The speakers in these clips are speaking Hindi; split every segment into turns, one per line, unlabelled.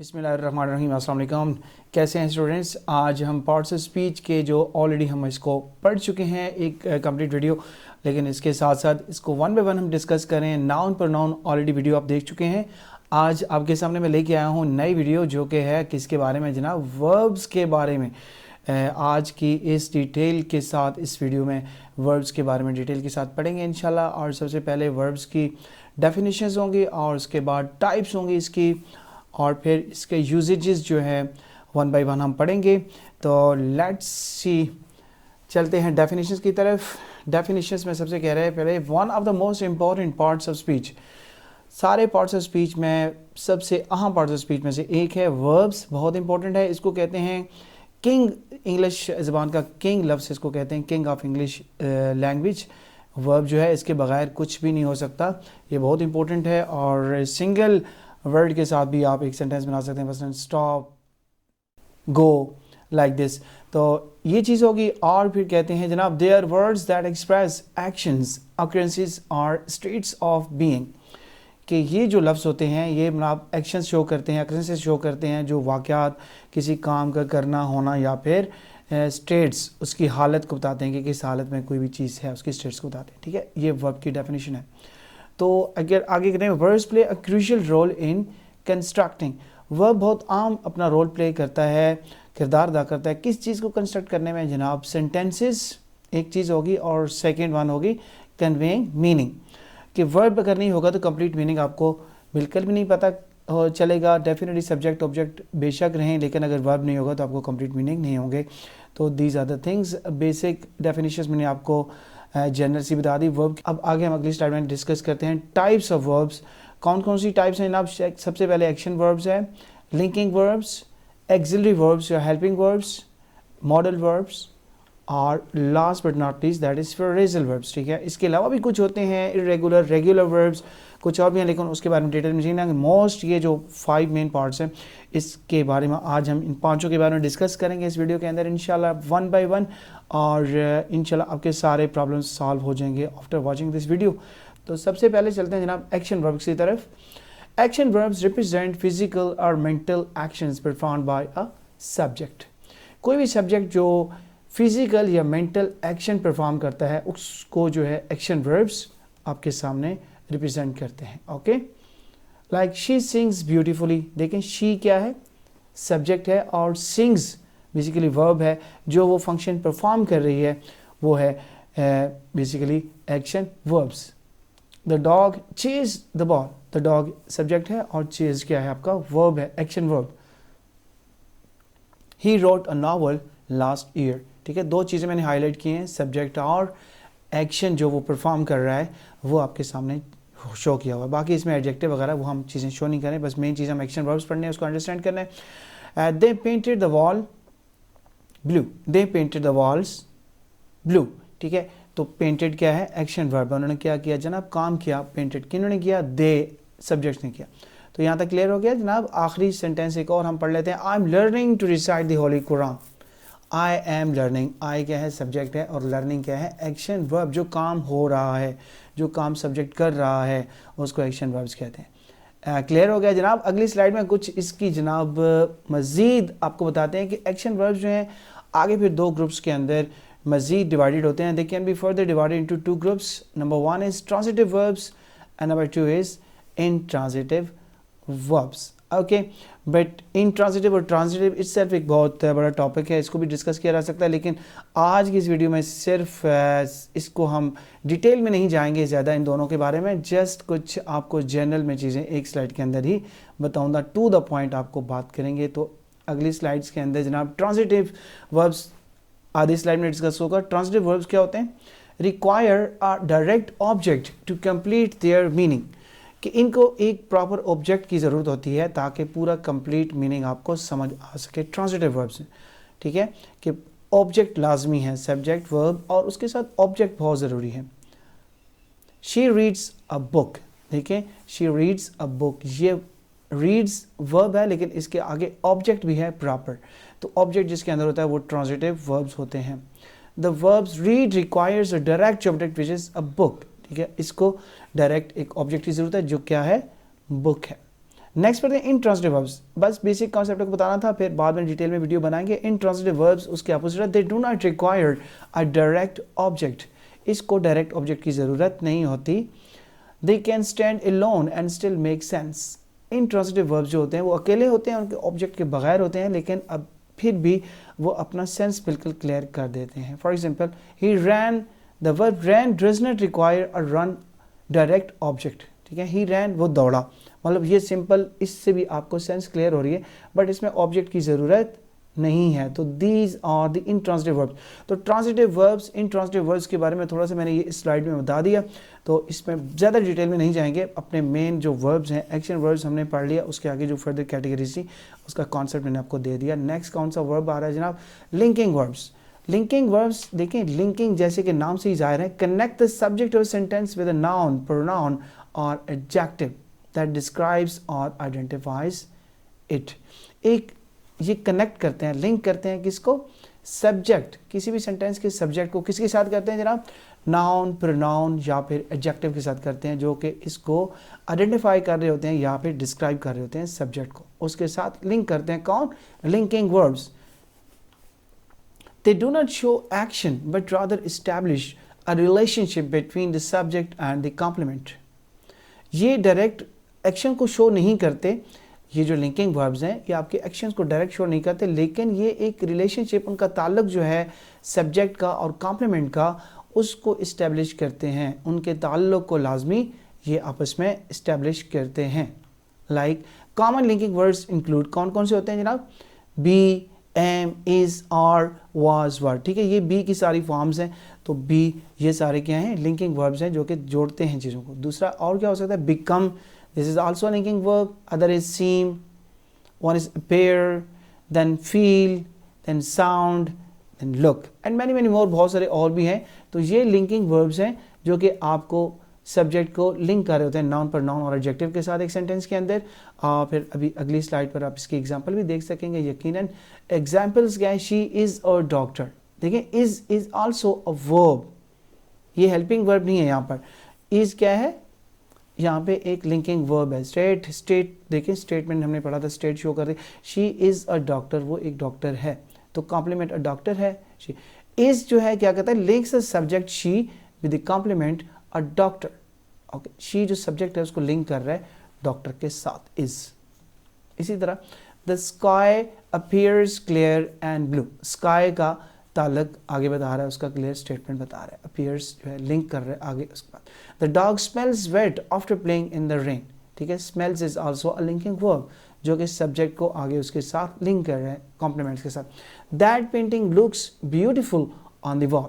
बिस्मिल्लाहिर्रहमानिर्रहीम। अस्सलाम वालेकुम। कैसे हैं स्टूडेंट्स? आज हम पार्ट्स ऑफ स्पीच के जो ऑलरेडी हम इसको पढ़ चुके हैं एक कंप्लीट वीडियो, लेकिन इसके साथ साथ इसको वन बाय वन हम डिस्कस करें। नाउन पर नाउन ऑलरेडी वीडियो आप देख चुके हैं। आज आपके सामने मैं लेके आया हूँ नई वीडियो जो कि है किसके बारे में जनाब? वर्ब्स के बारे में। आज की इस डिटेल के साथ इस वीडियो में वर्ब्स के बारे में डिटेल के साथ पढ़ेंगे इंशाल्लाह। और सबसे पहले वर्ब्स की डेफिनेशंस होंगी और उसके बाद टाइप्स होंगी इसकी, और फिर इसके यूजेजेस जो है वन बाय वन हम पढ़ेंगे। तो लेट्स सी, चलते हैं डेफिनेशंस की तरफ। डेफिनेशंस में सबसे कह रहे हैं पहले, one of the most important parts of speech. सारे पार्ट्स ऑफ स्पीच में सबसे अहम पार्ट्स ऑफ स्पीच में से एक है वर्ब्स। बहुत इंपॉर्टेंट है। इसको कहते हैं किंग, इंग्लिश ज़बान का किंग लफ्ज़ इसको कहते हैं, king of English language. Verb जो है इसके बगैर कुछ भी नहीं हो सकता। ये बहुत इंपॉर्टेंट है। और सिंगल वर्ड के साथ भी आप एक सेंटेंस बना सकते हैं, मसलन स्टॉप, गो, लाइक दिस। तो ये चीज़ होगी। और फिर कहते हैं जनाब, they are words that express actions, occurrences और स्टेट्स ऑफ बीइंग। कि ये जो लफ्ज़ होते हैं ये मतलब एक्शंस शो करते हैं, अकरेंसेस शो करते हैं, जो वाक़यात किसी काम का करना होना या फिर स्टेट्स, उसकी हालत को बताते हैं कि किस हालत में कोई भी चीज़ है, उसकी स्टेट्स को बताते हैं। ठीक है, ये वर्ब की डेफिनेशन है। तो अगर आगे करें, verbs play a crucial role in constructing. Verb बहुत आम अपना रोल प्ले करता है, किरदार अदा करता है किस चीज़ को कंस्ट्रक्ट करने में जनाब? सेंटेंसेस एक चीज़ होगी और सेकंड वन होगी कन्वेइंग मीनिंग। कि वर्ब अगर नहीं होगा तो कंप्लीट मीनिंग आपको बिल्कुल भी नहीं पता चलेगा। डेफिनेटली सब्जेक्ट ऑब्जेक्ट बेशक रहें, लेकिन अगर वर्ब नहीं होगा तो आपको कंप्लीट मीनिंग नहीं होंगे। तो these are the things, basic definitions मैंने आपको जनरल सी बता दी वर्ब। अब आगे हम अगली स्लाइड में डिस्कस करते हैं टाइप्स ऑफ वर्ब्स। कौन कौन सी टाइप्स हैं जनाब? सबसे पहले एक्शन वर्ब्स है, लिंकिंग वर्ब्स, एक्सिलरी वर्ब्स या हेल्पिंग वर्ब्स, मॉडल वर्ब्स, और last but not least that is phrasal verbs. ठीक है, इसके अलावा भी कुछ होते हैं इरेगुलर, रेगुलर वर्ब्स, कुछ और भी हैं, लेकिन उसके बारे में डिटेल में जानेंगे। मोस्ट ये जो 5 मेन पार्ट्स हैं इसके बारे में आज हम इन पांचों के बारे में डिस्कस करेंगे इस वीडियो के अंदर इंशाल्लाह वन बाय वन। और इंशाल्लाह आपके सारे प्रॉब्लम्स सॉल्व हो जाएंगे आफ्टर वॉचिंग दिस वीडियो। तो सबसे पहले चलते हैं जनाब एक्शन वर्ब्स की तरफ। एक्शन वर्ब्स रिप्रेजेंट फिजिकल और mental actions performed by a subject. कोई भी सब्जेक्ट जो फिजिकल या मेंटल एक्शन परफॉर्म करता है उसको जो है एक्शन वर्ब्स आपके सामने रिप्रेजेंट करते हैं। Okay, like she sings beautifully. देखें, शी क्या है? सब्जेक्ट है, और सिंग्स बेसिकली वर्ब है। जो वो फंक्शन परफॉर्म कर रही है वो है basically action verbs. The dog chase the ball. The dog subject है और चेज क्या है? आपका वर्ब है, action verb. He wrote a novel last year. ठीक है, दो चीज़ें मैंने हाईलाइट की हैं, सब्जेक्ट और एक्शन जो वो परफॉर्म कर रहा है वो आपके सामने शो किया हुआ है। बाकी इसमें एडजेक्टिव वगैरह वो हम चीज़ें शो नहीं करें, बस मेन चीज़ हम एक्शन वर्ब्स पढ़ने हैं, उसको अंडरस्टैंड करना है। They painted the wall blue. They painted the walls blue. ठीक है, तो पेंटेड क्या है? Action verb. उन्होंने क्या किया जनाब? काम किया। पेंटेड किन्होंने किया? दे, सब्जेक्ट ने किया। तो यहाँ तक क्लियर हो गया जनाब। आखिरी सेंटेंस एक और हम पढ़ लेते हैं। I am learning to recite the holy Quran. I am learning, I क्या है? सब्जेक्ट है, और लर्निंग क्या है? Action verb. जो काम हो रहा है, जो काम सब्जेक्ट कर रहा है उसको एक्शन वर्ब्स कहते हैं। क्लियर हो गया जनाब। अगली स्लाइड में कुछ इसकी जनाब मज़ीद आपको बताते हैं कि एक्शन वर्ब्स जो हैं आगे फिर दो ग्रुप्स के अंदर मज़ीद डिवाइडेड होते हैं। They can be further divided into 2 groups. Number 1 is transitive verbs and number 2 is intransitive verbs. Okay, but intransitive और ट्रांजिटिव इट्सेल्फ एक बहुत बड़ा टॉपिक है, इसको भी डिस्कस किया जा सकता है, लेकिन आज की इस वीडियो में सिर्फ इसको हम डिटेल में नहीं जाएंगे ज़्यादा इन दोनों के बारे में। जस्ट कुछ आपको जनरल में चीज़ें एक स्लाइड के अंदर ही बताऊंगा, टू द पॉइंट आपको बात करेंगे। तो अगली स्लाइड्स के अंदर जनाब ट्रांजिटिव वर्ब्स आधी स्लाइड में डिस्कस होगा। ट्रांजिटिव वर्ब्स क्या होते हैं? Require a direct object to complete their meaning. कि इनको एक प्रॉपर ऑब्जेक्ट की ज़रूरत होती है ताकि पूरा कंप्लीट मीनिंग आपको समझ आ सके ट्रांजिटिव वर्ब्स में। ठीक है, कि ऑब्जेक्ट लाजमी है, सब्जेक्ट वर्ब और उसके साथ ऑब्जेक्ट बहुत ज़रूरी है। She reads a book. देखिए, शी रीड्स अ बुक, ये रीड्स वर्ब है लेकिन इसके आगे ऑब्जेक्ट भी है प्रॉपर। तो ऑब्जेक्ट जिसके अंदर होता है वो ट्रांजिटिव वर्ब्स होते हैं। The verbs read requires a direct object which is a book. ठीक है, इसको डायरेक्ट एक ऑब्जेक्ट की ज़रूरत है जो क्या है, बुक है। नेक्स्ट पढ़ते हैं इंट्रांसिटिव वर्ब्स। बस बेसिक कॉन्सेप्ट को बताना था, फिर बाद में डिटेल में वीडियो बनाएंगे। इंट्रांसिटिव वर्ब्स उसके अपोजिट है, they do not require a direct object, इसको डायरेक्ट ऑब्जेक्ट की ज़रूरत नहीं होती। They can stand alone and still make sense. Intransitive verbs जो होते हैं वो अकेले होते हैं, उनके ऑब्जेक्ट के बगैर होते हैं, लेकिन अब फिर भी वो अपना सेंस बिल्कुल क्लियर कर देते हैं। For example, he ran, the verb ran does not require a run direct object, ठीक है, ही रैन वो दौड़ा, मतलब ये सिंपल, इससे भी आपको सेंस क्लियर हो रही है, बट इसमें ऑब्जेक्ट की ज़रूरत नहीं है। तो these are the intransitive verbs. तो ट्रांसिटिव वर्ब्स, इंट्रांसिटिव वर्ब्स के बारे में थोड़ा सा मैंने ये स्लाइड में बता दिया, तो इसमें ज़्यादा डिटेल में नहीं जाएंगे। अपने मेन जो वर्ब्स हैं, एक्शन वर्ब्स हमने पढ़ लिया, उसके आगे जो फर्दर कैटेगरीज थी उसका कॉन्सेप्ट मैंने आपको दे दिया। नेक्स्ट कौन सा वर्ब आ रहा है जनाब, लिंकिंग वर्ब्स। लिंकिंग वर्ब्स देखें, लिंकिंग जैसे कि नाम से ही जाहिर है, connect the subject of sentence with a noun, pronoun और एडजेक्टिव दैट डिस्क्राइब्स और आइडेंटिफाइज इट। एक ये कनेक्ट करते हैं, लिंक करते हैं किसको, सब्जेक्ट, किसी भी सेंटेंस के सब्जेक्ट को किसके साथ करते हैं जनाब, नाउन, प्रोनाउन या फिर एडजेक्टिव के साथ करते हैं, जो कि इसको आइडेंटिफाई कर रहे होते हैं या फिर डिस्क्राइब कर रहे होते हैं सब्जेक्ट को, उसके साथ लिंक करते हैं। कौन, linking verbs. They do not show action but rather establish a relationship between the subject and the complement. ये डायरेक्ट एक्शन को शो नहीं करते, ये जो लिंकिंग वर्ब्स हैं ये आपके एक्शंस को डायरेक्ट शो नहीं करते, लेकिन ये एक रिलेशनशिप, उनका ताल्लुक जो है सब्जेक्ट का और कॉम्प्लीमेंट का, उसको इस्टेब्लिश करते हैं, उनके ताल्लुक को लाजमी ये आपस में इस्टेब्लिश करते हैं। Like common linking words include, कौन कौन से होते हैं जनाब, be, am, is, are, was, were, ठीक है, ये बी की सारी फॉर्म्स हैं। तो बी ये सारे क्या हैं, लिंकिंग वर्ब्स हैं जो कि जोड़ते हैं चीज़ों को। दूसरा और क्या हो सकता है, become, this is also linking verb. Other is seem, one is appear, then feel, then sound, then look and many many more, बहुत सारे और भी हैं। तो ये लिंकिंग वर्ब्स हैं जो कि आपको सब्जेक्ट को लिंक कर रहे होते हैं नाउन पर नाउन और एडजेक्टिव के साथ एक सेंटेंस के अंदर। फिर अभी अगली स्लाइड पर आप इसकी एग्जांपल भी देख सकेंगे यकीनन। एग्जांपल्स क्या है, शी इज़ अ डॉक्टर, देखिए इज़ आल्सो अ वर्ब, ये हेल्पिंग वर्ब नहीं है यहाँ पर। इज़ क्या है, यहाँ पे एक लिंकिंग वर्ब है। स्टेट देखिए, स्टेटमेंट हमने पढ़ा था, स्टेट शो कर रही, शी इज़ अ डॉक्टर, वो एक डॉक्टर है, तो कॉम्प्लीमेंट अ डॉक्टर है। शी इज़ जो है क्या कहता है, links the subject she with the complement a doctor. Okay, she जो सब्जेक्ट है उसको लिंक कर रहा है डॉक्टर के साथ, इज। इसी तरह the sky appears clear and blue, sky का ताल्लुक आगे बता रहा है, उसका क्लियर स्टेटमेंट बता रहा है, अपीयर्स जो है लिंक कर रहा है आगे। उसके बाद the dog smells wet after playing in the rain, ठीक है, smells is also a linking verb जो कि सब्जेक्ट को आगे उसके साथ लिंक कर रहे हैं कॉम्प्लीमेंट्स के साथ। That painting looks beautiful on the wall,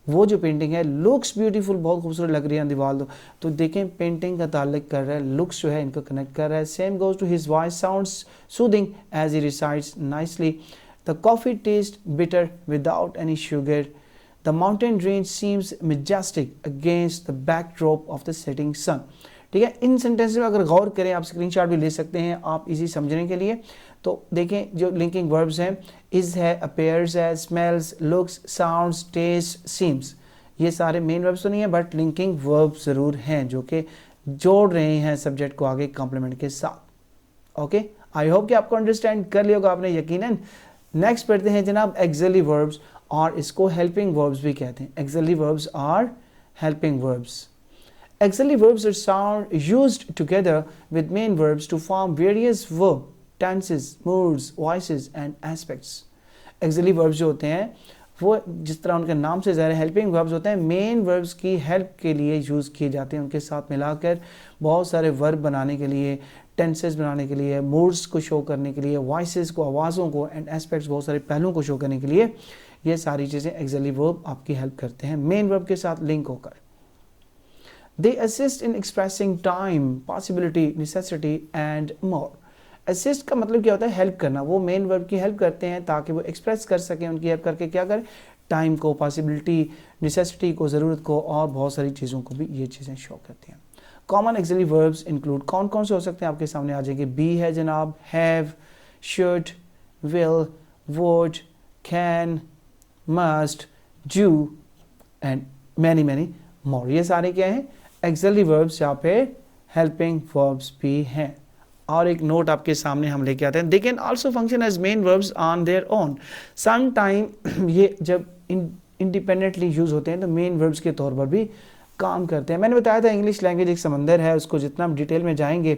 वो जो पेंटिंग है लुक्स ब्यूटीफुल, बहुत खूबसूरत लग रही है दीवार। तो देखें पेंटिंग का ताल्लुक कर रहा है, लुक्स जो है इनको कनेक्ट कर रहा है। Same goes to his voice sounds soothing as he recites nicely. The coffee taste bitter without any sugar. The mountain range seems majestic against the backdrop of the setting sun, ठीक है। इन सेंटेंस में अगर गौर करें, आप स्क्रीनशॉट भी ले सकते हैं आप इजी समझने के लिए। तो देखें जो लिंकिंग वर्ब्स हैं, इज़ है, अपेयर्स है, smells, looks, sounds, taste, seems, ये सारे मेन वर्ब्स तो नहीं है बट लिंकिंग वर्ब्स ज़रूर हैं जो कि जोड़ रहे हैं सब्जेक्ट को आगे कॉम्प्लीमेंट के साथ। ओके, आई होप कि आपको अंडरस्टैंड कर लिया होगा आपने यकीनन। नेक्स्ट पढ़ते हैं जनाब एक्सिलरी वर्ब्स, और इसको हेल्पिंग वर्ब्स भी कहते हैं। Auxiliary verbs are helping verbs. Auxiliary verbs are used together with main verbs to form various verb, tenses, moods, voices and aspects. Auxiliary verbs जो होते हैं वो जिस तरह उनके नाम से ज़ाहिर हेल्पिंग वर्ब्स होते हैं, मेन वर्ब्स की हेल्प के लिए यूज़ किए जाते हैं। उनके साथ मिलाकर बहुत सारे वर्ब बनाने के लिए, टेंसेस बनाने के लिए, मूड्स को शो करने के लिए, वॉइसेस को, आवाज़ों को एंड एस्पेक्ट्स, बहुत सारे पहलुओं को शो करने के लिए ये सारी चीज़ें एक्सिलरी वर्ब आपकी हेल्प करते हैं मेन वर्ब के साथ लिंक होकर। They assist in expressing time, possibility, necessity and more. Assist का मतलब क्या होता है, हेल्प करना। वो मेन वर्ब की हेल्प करते हैं ताकि वो एक्सप्रेस कर सकें, उनकी हेल्प करके क्या करें, टाइम को, पॉसिबिलिटी, नेसेसिटी को, ज़रूरत को और बहुत सारी चीज़ों को भी ये चीज़ें शो करती हैं। कॉमन एक्सिलरी वर्ब्स इंक्लूड, कौन कौन से हो सकते हैं आपके सामने आ जाएंगे। बी है जनाब, have, should, will, would, can, must, do and many many मोर, ये सारे क्या हैं, एक्सिलरी वर्ब्स या फिर हेल्पिंग वर्ब्स भी हैं। और एक नोट आपके सामने हम लेके आते हैं, they can also function as main verbs on their own. Some time ये जब इंडिपेंडेंटली यूज होते हैं तो मेन वर्ब्स के तौर पर भी काम करते हैं। मैंने बताया था इंग्लिश लैंग्वेज एक समंदर है, उसको जितना हम डिटेल में जाएंगे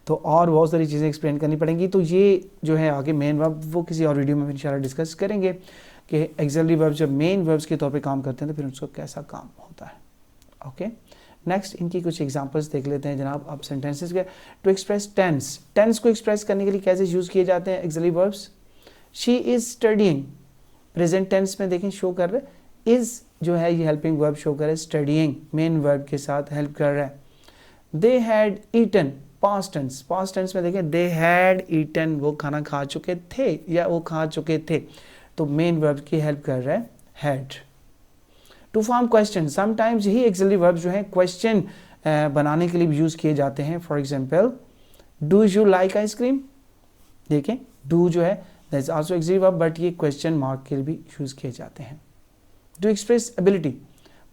तो और बहुत सारी चीज़ें एक्सप्लेन करनी पड़ेंगी। तो ये जो है आगे मेन वर्ब वो किसी और वीडियो में इंशाल्लाह डिस्कस करेंगे कि एक्सिलरी वर्ब्स जब मेन वर्ब्स के तौर पे काम करते हैं तो फिर उसको कैसा काम होता है। ओके, नेक्स्ट इनकी कुछ एग्जांपल्स देख लेते हैं जनाब। अब सेंटेंसेस के टू एक्सप्रेस टेंस, टेंस को एक्सप्रेस करने के लिए कैसे यूज़ किए जाते हैं auxiliary verbs. She is studying, present tense में देखें शो कर रहे, इज़ जो है ये हेल्पिंग वर्ब शो कर रहा है, स्टडीइंग मेन वर्ब के साथ हेल्प कर रहा है। They had eaten, past tense, past tense में देखें दे हैड ईटन, वो खाना खा चुके थे या वो खा चुके थे, तो मेन वर्ब की हेल्प कर रहा है had. To form question, sometimes ही एक्सिलरी वर्ब जो है क्वेश्चन बनाने के लिए भी यूज किए जाते हैं। For example do you like ice cream, देखें डू जो है that is also axillary verb but ये क्वेश्चन मार्क के लिए भी यूज किए जाते हैं। टू एक्सप्रेस एबिलिटी,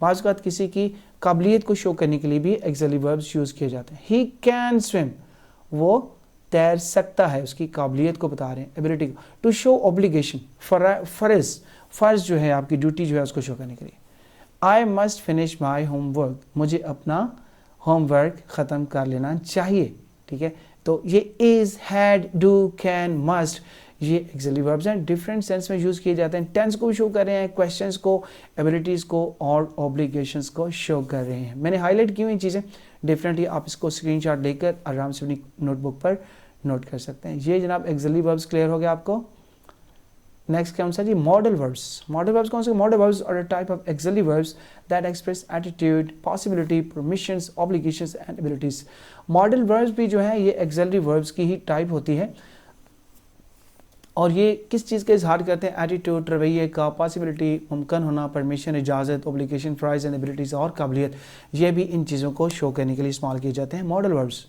बाज़ बात किसी की काबिलियत को शो करने के लिए भी एक्सिलरी वर्ब्स यूज किए जाते हैं। ही कैन स्विम, वो तैर सकता है, उसकी काबिलियत को बता रहे हैं, एबिलिटी को। टू शो ऑब्लिगेशन, फर्ज, फर्ज जो है आपकी ड्यूटी जो है उसको शो करने के लिए। I must finish my homework, मुझे अपना होमवर्क ख़त्म कर लेना चाहिए, ठीक है। तो ये is, had, do, can, must ये एक्सिलरी वर्ब्स हैं, डिफरेंट सेंस में यूज़ किए जाते हैं। टेंस को भी शो कर रहे हैं, क्वेश्चंस को, एबिलिटीज़ को और ऑब्लिगेशंस को शो कर रहे हैं। मैंने हाईलाइट की हुई चीज़ें डिफरेंटली, आप इसको स्क्रीनशॉट लेकर आराम से अपनी नोटबुक पर नोट कर सकते हैं। ये जनाब एक्सिलरी वर्ब्स क्लियर हो गया आपको। नेक्स्ट कौन सा जी, मॉडल वर्ब्स। मॉडल वर्ब्स कौन से, modal verbs are a type of auxiliary verbs that express attitude, possibility, permissions, obligations and abilities. Modal verbs भी जो है ये एक्सिलरी वर्ब्स की ही टाइप होती है और ये किस चीज़ का इजहार करते हैं, एटीट्यूड, रवैये का, पॉसिबिलिटी, मुमकिन होना, परमिशन, इजाज़त, ऑब्लिगेशन, फ्राइज एंड एबिलिटीज़ और काबिलियत, ये भी इन चीज़ों को शो करने के लिए इस्तेमाल किए जाते हैं modal verbs.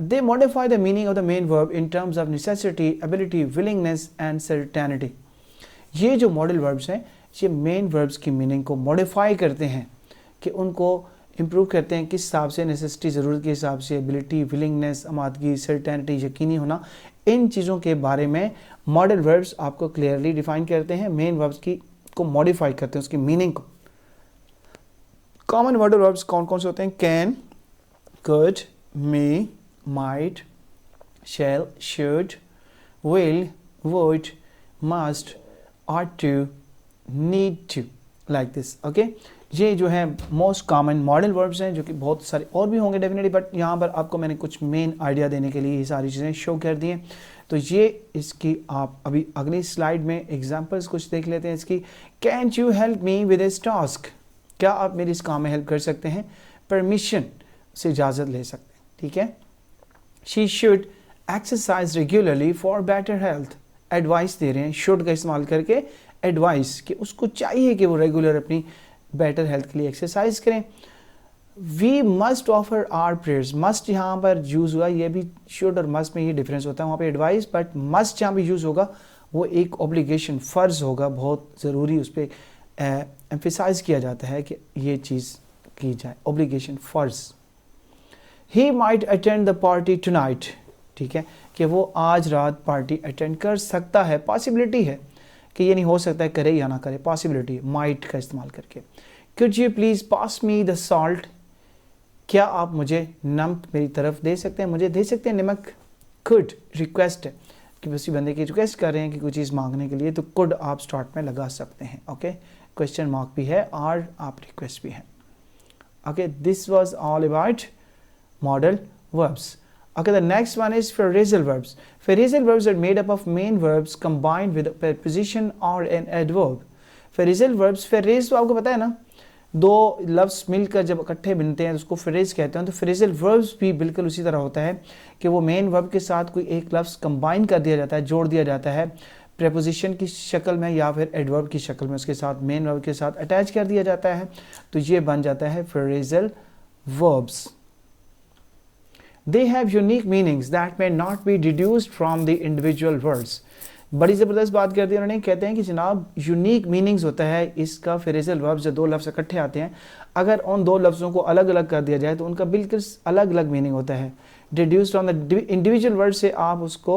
They modify the meaning of the main verb in terms of necessity, ability, willingness and certainty. ये जो मॉडल वर्ब्स हैं ये मेन वर्ब्स की मीनिंग को मॉडिफाई करते हैं कि उनको इम्प्रूव करते हैं किस हिसाब से, नेसेसिटी, ज़रूरत के हिसाब से, एबिलिटी, विलिंगनेस, आमादगी, सर्टेनिटी, यकीनी होना, इन चीज़ों के बारे में मॉडल वर्ब्स आपको क्लियरली डिफाइन करते हैं, मेन वर्ब्स की को मॉडिफाई करते हैं, उसकी मीनिंग को। कॉमन मॉडल वर्ब्स कौन कौन से होते हैं, can, could, may, might, shall, should, will, would, must, ought to, need to, like this, okay? ये जो है मोस्ट कॉमन मॉडल वर्ब्स हैं जो कि बहुत सारे और भी होंगे डेफिनेटली, बट यहाँ पर आपको मैंने कुछ मेन आइडिया देने के लिए ये सारी चीज़ें शो कर दी हैं। तो ये इसकी आप अभी अगली स्लाइड में एग्जांपल्स कुछ देख लेते हैं इसकी। Can you help me with this task, क्या आप मेरी इस काम में हेल्प कर सकते हैं। परमिशन से इजाज़त ले सकते हैं, ठीक है। She should exercise regularly for better health. Advice दे रहे हैं, should का इस्तेमाल करके एडवाइस कि उसको चाहिए कि वो रेगुलर अपनी बेटर हेल्थ के लिए एक्सरसाइज करें। We must offer our prayers. must यहाँ पर यूज़ हुआ, ये भी should और must में ये डिफरेंस होता है, वहाँ पे एडवाइस, बट must जहाँ भी यूज़ होगा वो एक ऑब्लिगेशन, फ़र्ज होगा, बहुत ज़रूरी, उस पर एम्फेसाइज किया जाता है कि ये चीज़ की जाए, obligation, फ़र्ज। He might attend the party tonight, ठीक है, कि वो आज रात पार्टी अटेंड कर सकता है, पॉसिबिलिटी है कि ये नहीं हो सकता है करे या ना करे, पॉसिबिलिटी, माइट का इस्तेमाल करके। Could you please pass me the salt, क्या आप मुझे नमक मेरी तरफ दे सकते हैं, मुझे दे सकते हैं नमक। Could रिक्वेस्ट है कि किसी बंदे की रिक्वेस्ट कर रहे हैं कि कोई चीज़ मांगने के लिए, तो could आप स्टार्ट में लगा सकते हैं, ओके। क्वेश्चन मार्क भी है और आप रिक्वेस्ट भी है, okay. This was all about model verbs. Okay, the next one is phrasal verbs. Phrasal verbs are made up of main verbs combined with a preposition or an adverb. Phrasal verbs, phrase तो आपको पता है ना, दो लफ्ज़ मिलकर जब इकट्ठे बनते हैं तो उसको फ्रेज कहते हैं। तो phrasal verbs भी बिल्कुल उसी तरह होता है कि वो मेन वर्ब के साथ कोई एक लफ्ज़ कंबाइन कर दिया जाता है, जोड़ दिया जाता है प्रेपोजिशन की शक्ल में या फिर एडवर्ब की शक्ल में, उसके साथ मेन वर्ब के साथ अटैच कर दिया जाता है, तो ये बन जाता है phrasal verbs. They have unique meanings that may not be deduced from the individual words. बड़ी ज़बरदस्त बात कर दी उन्होंने, कहते हैं कि जनाब यूनिक मीनिंग्स होता है इसका फ्रेजल वर्ब, जब दो लफ्ज़ इकट्ठे आते हैं अगर उन दो लफ्ज़ों को अलग अलग कर दिया जाए तो उनका बिल्कुल अलग अलग मीनिंग होता है। Deduced on the individual word से आप उसको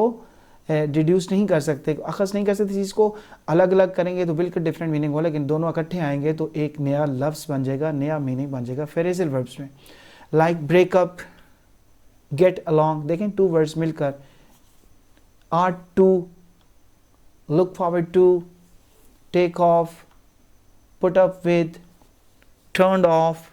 डिड्यूस नहीं कर सकते, अखज़ नहीं कर सकते चीज़ को, अलग अलग करेंगे तो बिल्कुल डिफरेंट मीनिंग हो, लेकिन दोनों इकट्ठे आएंगे तो एक नया लफ्ज़ बन जाएगा, नया मीनिंग बन जाएगा फ्रेजल वर्ब्स में। लाइक ब्रेकअप, गेट अलॉन्ग, देखें टू वर्ड्स मिलकर, are two, look forward to, take off, put up with, turned off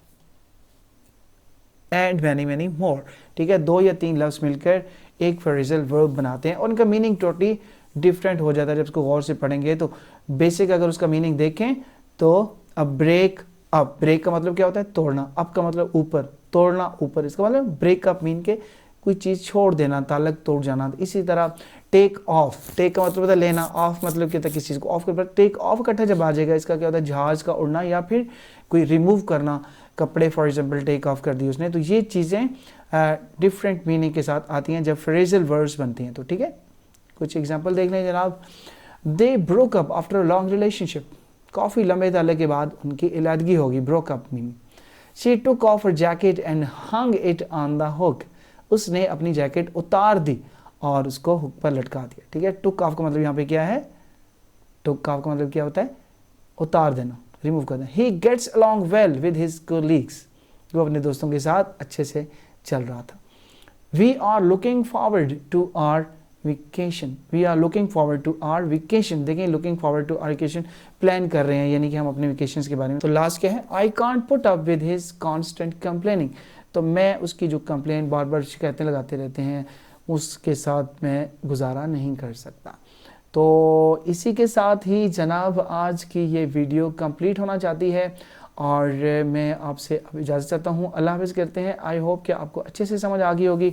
and many more। ठीक है, दो या तीन लफ्ज़ मिलकर एक फ्रेजल वर्ब बनाते हैं और उनका मीनिंग टोटली डिफरेंट हो जाता है जब उसको गौर से पढ़ेंगे। तो बेसिक अगर उसका मीनिंग देखें तो अब ब्रेक अप, ब्रेक का मतलब क्या होता है? तोड़ना। अप का मतलब ऊपर, तोड़ना ऊपर, इसका मतलब ब्रेकअप मीन के कोई चीज़ छोड़ देना, ताल्लुक तोड़ जाना। इसी तरह टेक ऑफ, टेक का मतलब होता है लेना, ऑफ मतलब क्या होता है किसी चीज़ को ऑफ कर, टेक ऑफ इकट्ठा जब आ जाएगा इसका क्या होता है? जहाज़ का उड़ना या फिर कोई रिमूव करना, कपड़े फॉर एग्जांपल टेक ऑफ कर दी उसने। तो ये चीज़ें डिफरेंट मीनिंग के साथ आती हैं जब फ्रेजल वर्ड्स बनती हैं। तो ठीक है, कुछ एग्जांपल देख लें जनाब। They broke up after a long relationship, काफ़ी लंबे ताल्लुक के बाद उनकी इलादगी होगी, broke up meaning. She took of her jacket and hung it on the hook, उसने अपनी जैकेट उतार दी और उसको हुक पर लटका दिया। ठीक है, टुक ऑफ का मतलब यहाँ पे क्या है? टुक ऑफ का मतलब क्या होता है? उतार देना, रिमूव कर देना। He gets along well with his colleagues, वो अपने दोस्तों के साथ अच्छे से चल रहा था। We are looking forward to our vacation, we are looking forward to our vacation. देखें, looking forward to our vacation, plan कर रहे हैं, यानी कि हम अपने वेकेशन के बारे में। तो लास्ट क्या है? I can't put up with his constant complaining, तो मैं उसकी जो कंप्लेन बार बार शिकायतें लगाते रहते हैं उसके साथ मैं गुजारा नहीं कर सकता। तो इसी के साथ ही जनाब आज की ये वीडियो कंप्लीट होना चाहती है और मैं आपसे अब इजाज़त चाहता हूँ। अल्लाह हाफ़िज़ करते हैं। आई होप कि आपको अच्छे से समझ आ गई होगी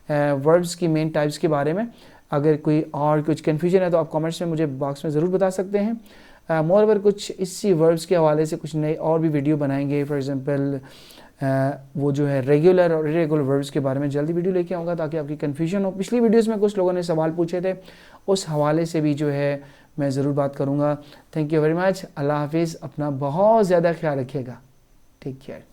वर्ड्स की मेन टाइप्स के बारे में। अगर कोई और कुछ कन्फ्यूजन है तो आप कमेंट्स में मुझे बॉक्स में ज़रूर बता सकते हैं। मोर ओवर कुछ इसी वर्ड्स के हवाले से कुछ नए और भी वीडियो बनाएंगे। फॉर एग्ज़ाम्पल वो जो है रेगुलर और इरेगुलर वर्ब्स के बारे में जल्दी वीडियो लेके आऊँगा ताकि आपकी कन्फ्यूजन हो। पिछली वीडियोस में कुछ लोगों ने सवाल पूछे थे, उस हवाले से भी जो है मैं ज़रूर बात करूँगा। Thank you very much. अल्लाह हाफिज़। अपना बहुत ज़्यादा ख्याल रखिएगा। Take care.